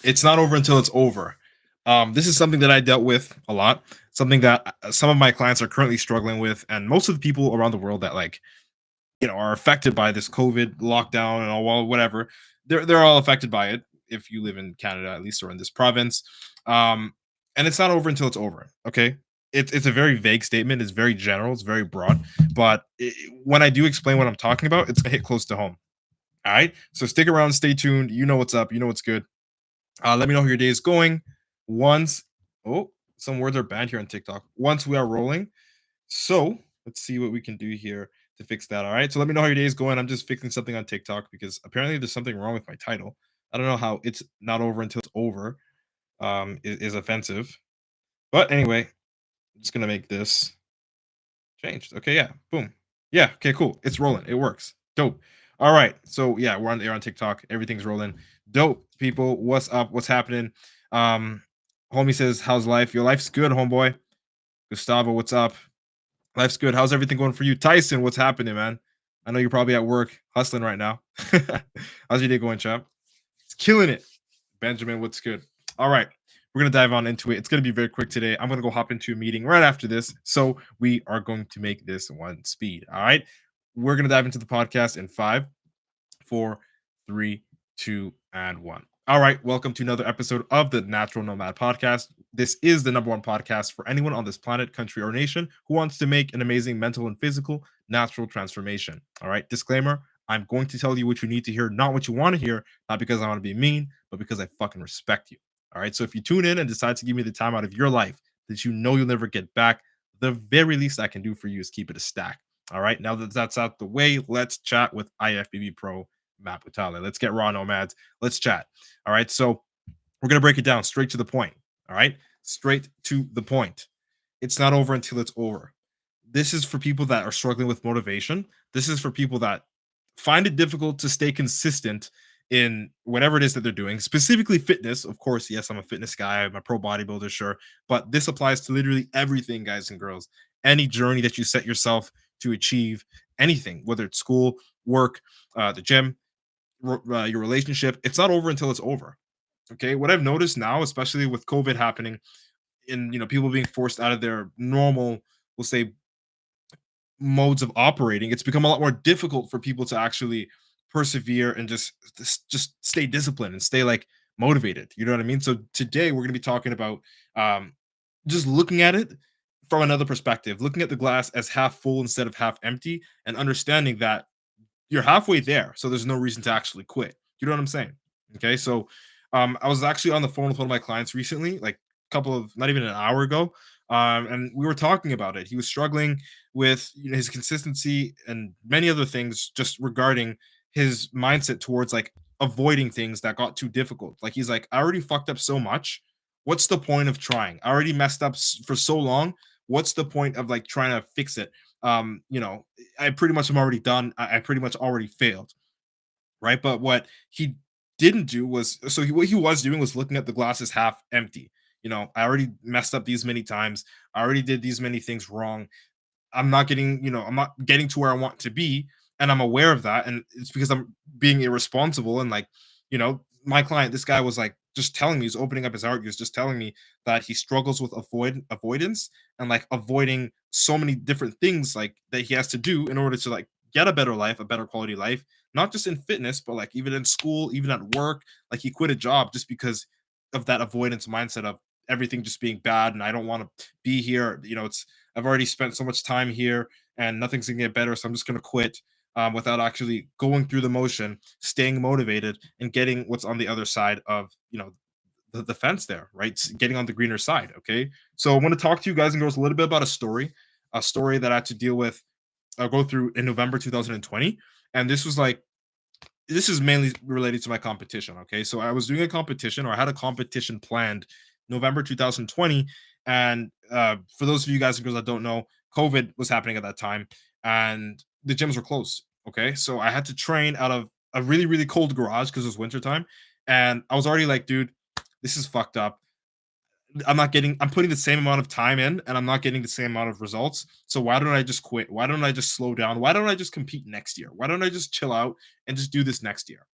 It's not over until it's over. This is something that I dealt with a lot, something that some of my clients are currently struggling with, and most of the people around the world that are affected by this COVID lockdown and all well, whatever. They're all affected by it. If you live in Canada, at least, or in this province, um, and it's not over until it's over. Okay, it's a very vague statement. It's very general. It's very broad. But when I do explain what I'm talking about, it's gonna hit close to home. All right. So stick around, stay tuned. You know what's up. You know what's good. Let me know how your day is going. Once, oh, some words are banned here on TikTok. Once we are rolling. So let's see what we can do here to fix that. All right. So let me know how your day is going. I'm just fixing something on TikTok because apparently there's something wrong with my title. I don't know how it's not over until it's over. Is offensive. But anyway, I'm just gonna make this changed. Okay, yeah. Boom. Yeah, okay, cool. It's rolling. It works. Dope. All right. So yeah, we're on the air on TikTok. Everything's rolling. Dope, people. What's up? What's happening? Um, homie says, how's life? Your life's good, homeboy. Gustavo, what's up? Life's good. How's everything going for you? Tyson, what's happening, man? I know you're probably at work hustling right now. How's your day going, champ? It's killing it. Benjamin, what's good? All right. We're going to dive on into it. It's going to be very quick today. I'm going to go hop into a meeting right after this. So we are going to make this one speed. All right. We're going to dive into the podcast in 5, 4, 3, 2, and 1. All right. Welcome to another episode of the Natural Nomad podcast. This is the number one podcast for anyone on this planet, country, or nation who wants to make an amazing mental and physical natural transformation. All right. Disclaimer, I'm going to tell you what you need to hear, not what you want to hear, not because I want to be mean, but because I fucking respect you. All right. So if you tune in and decide to give me the time out of your life that you know you'll never get back, the very least I can do for you is keep it a stack. All right. Now that that's out the way, let's chat with IFBB Pro Matt Butale. Let's get raw, nomads. Let's chat. All right. So we're going to break it down straight to the point. All right. Straight to the point. It's not over until it's over. This is for people that are struggling with motivation. This is for people that find it difficult to stay consistent in whatever it is that they're doing, specifically fitness. Of course, yes, I'm a fitness guy, I'm a pro bodybuilder, sure, but this applies to literally everything, guys and girls. Any journey that you set yourself to achieve anything, whether it's school, work, the gym, your relationship, it's not over until it's over. Okay. What I've noticed now, especially with COVID happening, and people being forced out of their normal, we'll say, modes of operating, it's become a lot more difficult for people to actually persevere and just stay disciplined and stay like motivated. You know what I mean? So today we're going to be talking about just looking at it from another perspective, looking at the glass as half full instead of half empty, and understanding that you're halfway there, so there's no reason to actually quit. You know what I'm saying? Okay, so I was actually on the phone with one of my clients recently, like a couple of not even an hour ago, and we were talking about it. He was struggling with his consistency and many other things, just regarding his mindset towards like avoiding things that got too difficult. Like he's like, I already fucked up so much. What's the point of trying? I already messed up for so long. What's the point of like trying to fix it? I pretty much am already done. I pretty much already failed, right? But what he didn't do was, what he was doing was looking at the glass as half empty. I already messed up these many times. I already did these many things wrong. I'm not getting to where I want to be, and I'm aware of that, and it's because I'm being irresponsible. And like, my client, this guy was like just telling me, he's opening up his heart, he was just telling me that he struggles with avoidance, and like avoiding so many different things like that he has to do in order to like get a better life, a better quality life, not just in fitness, but like even in school, even at work. Like he quit a job just because of that avoidance mindset of everything just being bad, and I don't want to be here. It's I've already spent so much time here and nothing's gonna get better, so I'm just gonna quit, without actually going through the motion, staying motivated, and getting what's on the other side of the fence there, right? Getting on the greener side. Okay, so I want to talk to you guys and girls a little bit about a story that I had to deal with, go through in November 2020, and this is mainly related to my competition. Okay, so I was doing a competition, or I had a competition planned November 2020, and for those of you guys and girls that don't know, COVID was happening at that time, and the gyms were closed. Okay, so I had to train out of a really really cold garage because it was wintertime, and I was already like, dude, this is fucked up. I'm putting the same amount of time in and I'm not getting the same amount of results. So why don't I just quit? Why don't I just slow down? Why don't I just compete next year? Why don't I just chill out and just do this next year?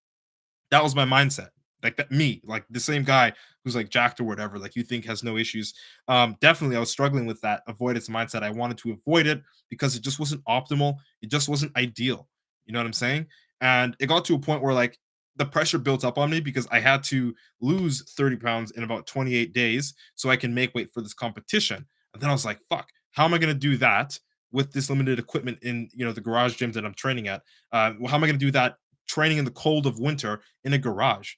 That was my mindset. like that me, like the same guy who's like jacked or whatever, like you think has no issues. Definitely I was struggling with that avoidance mindset. I wanted to avoid it because it just wasn't optimal. It just wasn't ideal. You know what I'm saying? And it got to a point where like the pressure built up on me because I had to lose 30 pounds in about 28 days so I can make weight for this competition. And then I was like, fuck, how am I going to do that with this limited equipment in, the garage gym that I'm training at? How am I going to do that training in the cold of winter in a garage?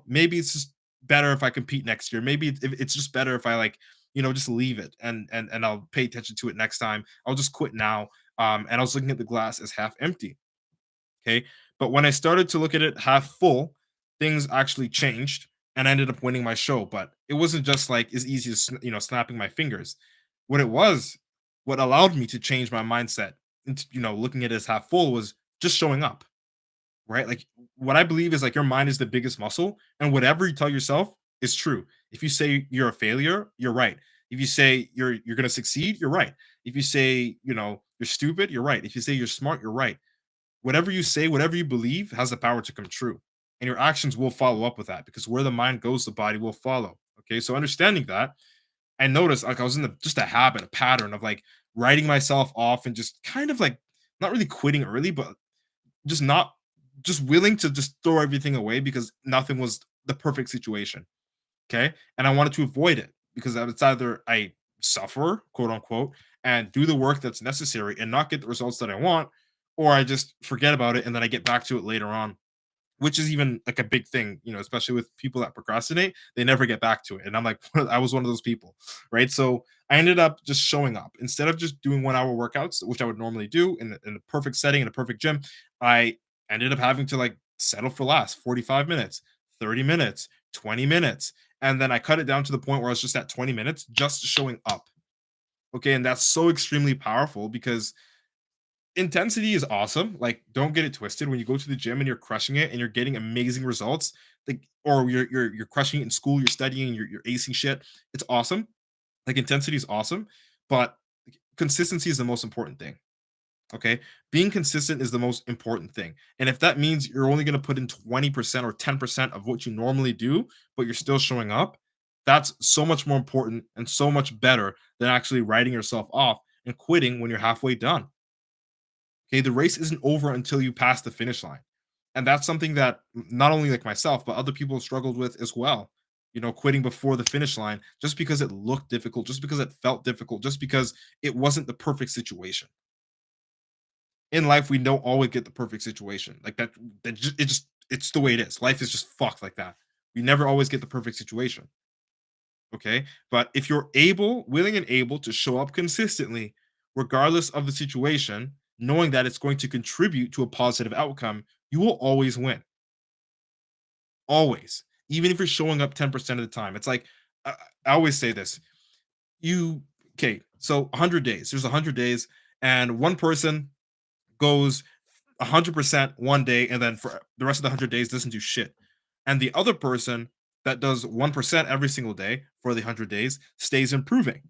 Maybe it's just better if I compete next year. Maybe it's just better if I like, just leave it and I'll pay attention to it next time. I'll just quit now. And I was looking at the glass as half empty. Okay. But when I started to look at it half full, things actually changed and I ended up winning my show. But it wasn't just like as easy as, snapping my fingers. What it was, what allowed me to change my mindset into, looking at it as half full was just showing up, right? Like what I believe is like your mind is the biggest muscle, and whatever you tell yourself is true. If you say you're a failure, you're right. If you say you're gonna succeed, you're right. If you say, you're stupid, you're right. If you say you're smart, you're right. Whatever you say, whatever you believe has the power to come true. And your actions will follow up with that because where the mind goes, the body will follow. Okay. So understanding that, I noticed like I was in just a habit, a pattern of like writing myself off and just kind of like not really quitting early, but just not just willing to just throw everything away because nothing was the perfect situation. Okay. And I wanted to avoid it because it's either I suffer, quote unquote, and do the work that's necessary and not get the results that I want, or I just forget about it and then I get back to it later on, which is even like a big thing, especially with people that procrastinate, they never get back to it. And I'm like, I was one of those people, right? So I ended up just showing up instead of just doing 1 hour workouts, which I would normally do in a perfect setting, in a perfect gym. I ended up having to like settle for last 45 minutes, 30 minutes, 20 minutes. And then I cut it down to the point where I was just at 20 minutes, just showing up. Okay. And that's so extremely powerful because intensity is awesome. Like, don't get it twisted. When you go to the gym and you're crushing it and you're getting amazing results, like, or you're crushing it in school, you're studying, you're acing shit. It's awesome. Like, intensity is awesome, but consistency is the most important thing. Okay, being consistent is the most important thing. And if that means you're only going to put in 20% or 10% of what you normally do, but you're still showing up, that's so much more important and so much better than actually writing yourself off and quitting when you're halfway done. Okay, the race isn't over until you pass the finish line. And that's something that not only like myself, but other people have struggled with as well. Quitting before the finish line just because it looked difficult, just because it felt difficult, just because it wasn't the perfect situation. In life, we don't always get the perfect situation. Like that, it's the way it is. Life is just fucked like that. We never always get the perfect situation. Okay. But if you're able, willing, and able to show up consistently, regardless of the situation, knowing that it's going to contribute to a positive outcome, you will always win. Always. Even if you're showing up 10% of the time. It's like, I always say this. You, okay. So 100 days, there's 100 days, and one person goes 100% one day, and then for the rest of the 100 days doesn't do shit. And the other person that does 1% every single day for the 100 days stays improving.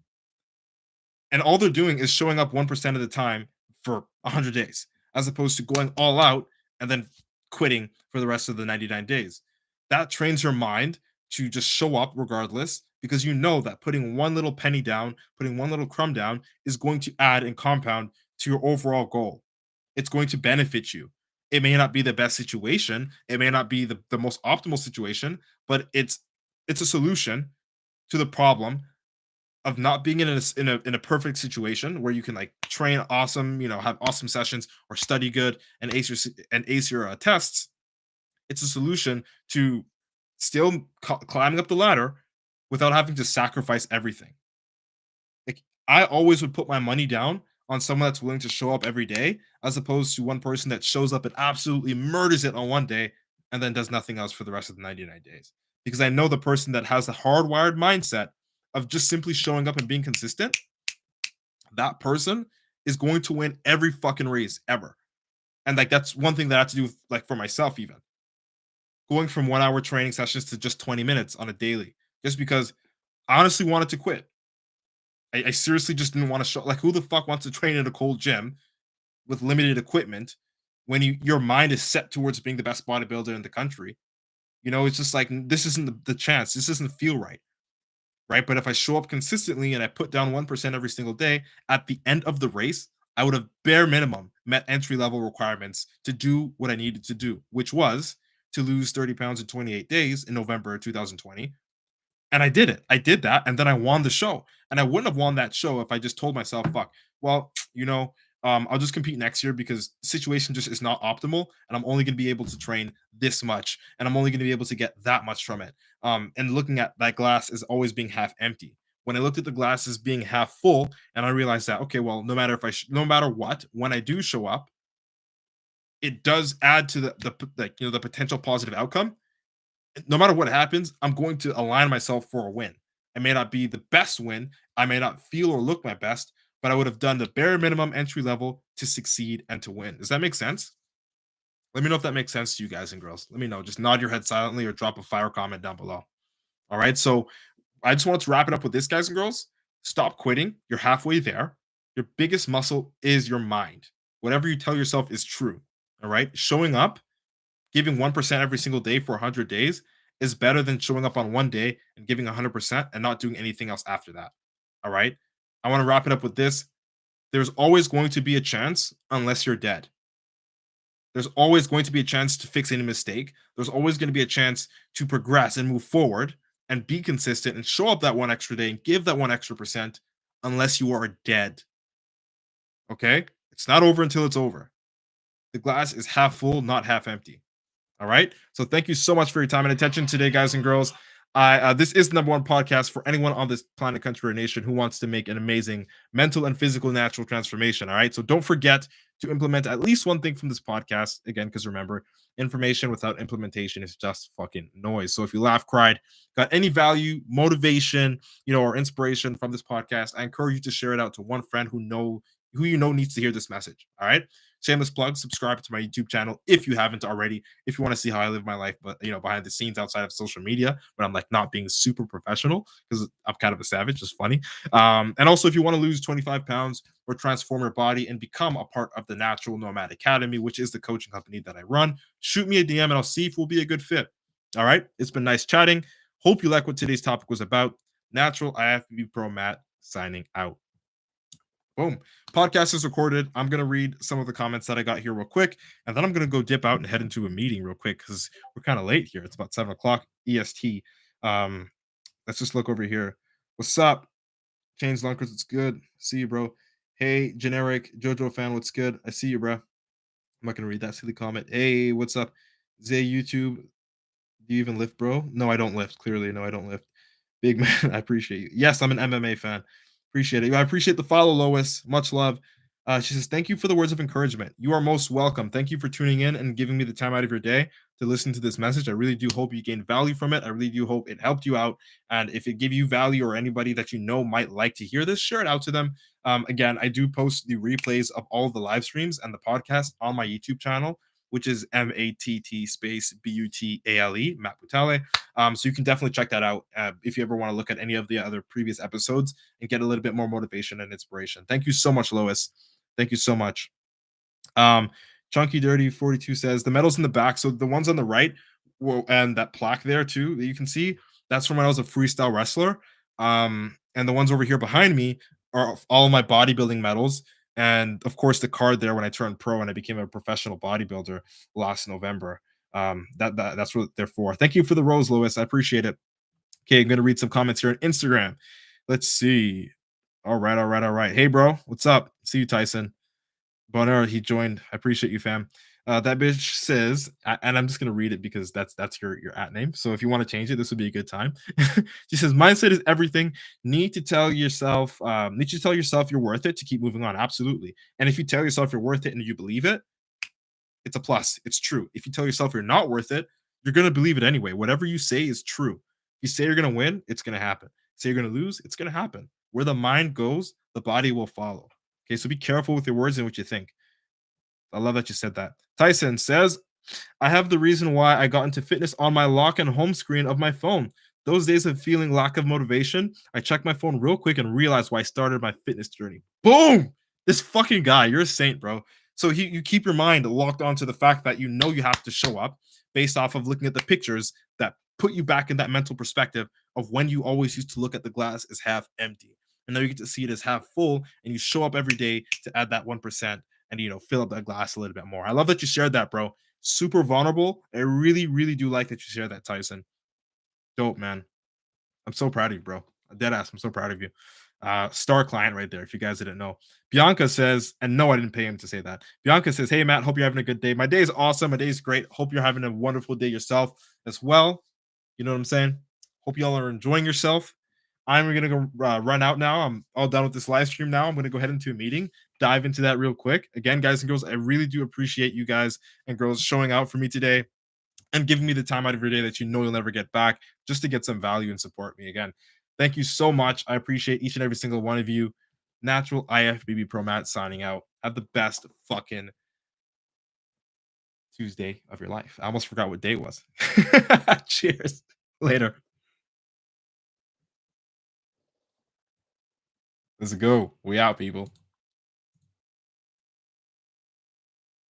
And all they're doing is showing up 1% of the time for 100 days, as opposed to going all out and then quitting for the rest of the 99 days. That trains your mind to just show up regardless because you know that putting one little penny down, putting one little crumb down is going to add and compound to your overall goal. It's going to benefit you. It may not be the best situation, it may not be the most optimal situation, but it's a solution to the problem of not being in a perfect situation where you can like train awesome, have awesome sessions or study good and ace your tests. It's a solution to still climbing up the ladder without having to sacrifice everything. Like I always would put my money down on someone that's willing to show up every day, as opposed to one person that shows up and absolutely murders it on one day and then does nothing else for the rest of the 99 days. Because I know the person that has the hardwired mindset of just simply showing up and being consistent, that person is going to win every fucking race ever. And like that's one thing that I have to do like for myself, even going from 1 hour training sessions to just 20 minutes on a daily, just because I honestly wanted to quit. I seriously just didn't want to show like who the fuck wants to train in a cold gym with limited equipment when your mind is set towards being the best bodybuilder in the country. It's just like this isn't the chance. This doesn't feel right. Right. But if I show up consistently and I put down 1% every single day, at the end of the race, I would have bare minimum met entry level requirements to do what I needed to do, which was to lose 30 pounds in 28 days in November 2020. And I did it. I did that, and then I won the show. And I wouldn't have won that show if I just told myself, "Fuck, well, I'll just compete next year because the situation just is not optimal, and I'm only going to be able to train this much, and I'm only going to be able to get that much from it." And looking at that glass as always being half empty. When I looked at the glass as being half full, and I realized that, okay, well, no matter what, when I do show up, it does add to the potential positive outcome. No matter what happens, I'm going to align myself for a win. It may not be the best win. I may not feel or look my best, but I would have done the bare minimum entry level to succeed and to win. Does that make sense? Let me know if that makes sense to you guys and girls. Let me know. Just nod your head silently or drop a fire comment down below. All right. So I just wanted to wrap it up with this, guys and girls. Stop quitting. You're halfway there. Your biggest muscle is your mind. Whatever you tell yourself is true. All right. Showing up, giving 1% every single day for 100 days is better than showing up on one day and giving 100% and not doing anything else after that. All right. I want to wrap it up with this. There's always going to be a chance unless you're dead. There's always going to be a chance to fix any mistake. There's always going to be a chance to progress and move forward and be consistent and show up that one extra day and give that one extra percent unless you are dead. Okay. It's not over until it's over. The glass is half full, not half empty. All right. So thank you so much for your time and attention today, guys and girls. This is the number one podcast for anyone on this planet, country, or nation who wants to make an amazing mental and physical natural transformation. All right. So don't forget to implement at least one thing from this podcast. Again, because remember, information without implementation is just fucking noise. So if you laugh, cried, got any value, motivation, or inspiration from this podcast, I encourage you to share it out to one friend who you know needs to hear this message. All right. Shameless plug, subscribe to my YouTube channel if you haven't already. If you want to see how I live my life, but behind the scenes outside of social media, when I'm like not being super professional because I'm kind of a savage, just funny. And also, if you want to lose 25 pounds or transform your body and become a part of the Natural Nomad Academy, which is the coaching company that I run, shoot me a DM and I'll see if we'll be a good fit. All right. It's been nice chatting. Hope you like what today's topic was about. Natural IFBB Pro Matt signing out. Boom. Podcast is recorded. I'm going to read some of the comments that I got here real quick, and then I'm going to go dip out and head into a meeting real quick because we're kind of late here. It's about 7 o'clock EST. Let's just look over here. What's up? Chains Lunkers, it's good. See you, bro. Hey, generic JoJo fan, what's good? I see you, bro. I'm not going to read that silly comment. Hey, what's up? Zay YouTube, do you even lift, bro? No, I don't lift. Clearly, no, I don't lift. Big man, I appreciate you. Yes, I'm an MMA fan. Appreciate it. I appreciate the follow, Lois. Much love. She says, thank you for the words of encouragement. You are most welcome. Thank you for tuning in and giving me the time out of your day to listen to this message. I really do hope you gained value from it. I really do hope it helped you out. And if it gave you value or anybody that you know might like to hear this, share it out to them. Again, I do post the replays of all of the live streams and the podcast on my YouTube channel, which is MATT space BUTALE, Matt Butale. So you can definitely check that out if you ever want to look at any of the other previous episodes and get a little bit more motivation and inspiration. Thank you so much, Lois. Thank you so much. Chunky Dirty 42 says the medals in the back. So the ones on the right and that plaque there too that you can see, that's from when I was a freestyle wrestler. And the ones over here behind me are all of my bodybuilding medals. And of course, the card there when I turned pro and I became a professional bodybuilder last November. That's what they're for. Thank you for the rose, Lewis. I appreciate it. Okay, I'm gonna read some comments here on Instagram. Let's see. All right. Hey, bro, what's up? See you, Tyson. Bonner, he joined. I appreciate you, fam. That bitch says, and I'm just gonna read it because that's your at name. So if you want to change it, this would be a good time. She says, mindset is everything. Need to tell yourself you're worth it to keep moving on. Absolutely. And if you tell yourself you're worth it and you believe it, it's a plus. It's true. If you tell yourself you're not worth it, you're gonna believe it anyway. Whatever you say is true. If you say you're gonna win, it's gonna happen. Say you're gonna lose, it's gonna happen. Where the mind goes, the body will follow. Okay, so be careful with your words and what you think. I love that you said that. Tyson says, I have the reason why I got into fitness on my lock and home screen of my phone. Those days of feeling lack of motivation, I checked my phone real quick and realized why I started my fitness journey. Boom! This fucking guy, you're a saint, bro. So you keep your mind locked onto the fact that you know you have to show up based off of looking at the pictures that put you back in that mental perspective of when you always used to look at the glass as half empty. And now you get to see it as half full, and you show up every day to add that 1% and fill up that glass a little bit more. I love that you shared that, bro. Super vulnerable. I really, really do like that you shared that, Tyson. Dope, man. I'm so proud of you, bro. Dead ass. I'm so proud of you. Star client right there, if you guys didn't know. Bianca says, and no, I didn't pay him to say that. Bianca says, hey, Matt, hope you're having a good day. My day is awesome. My day is great. Hope you're having a wonderful day yourself as well. You know what I'm saying? Hope y'all are enjoying yourself. I'm going to go run out now. I'm all done with this live stream now. I'm going to go head into a meeting, dive into that real quick. Again, guys and girls, I really do appreciate you guys and girls showing out for me today and giving me the time out of your day that you know you'll never get back just to get some value and support me again. Thank you so much. I appreciate each and every single one of you. Natural IFBB Pro Matt signing out. Have the best fucking Tuesday of your life. I almost forgot what day it was. Cheers. Later. Let's go. We out, people.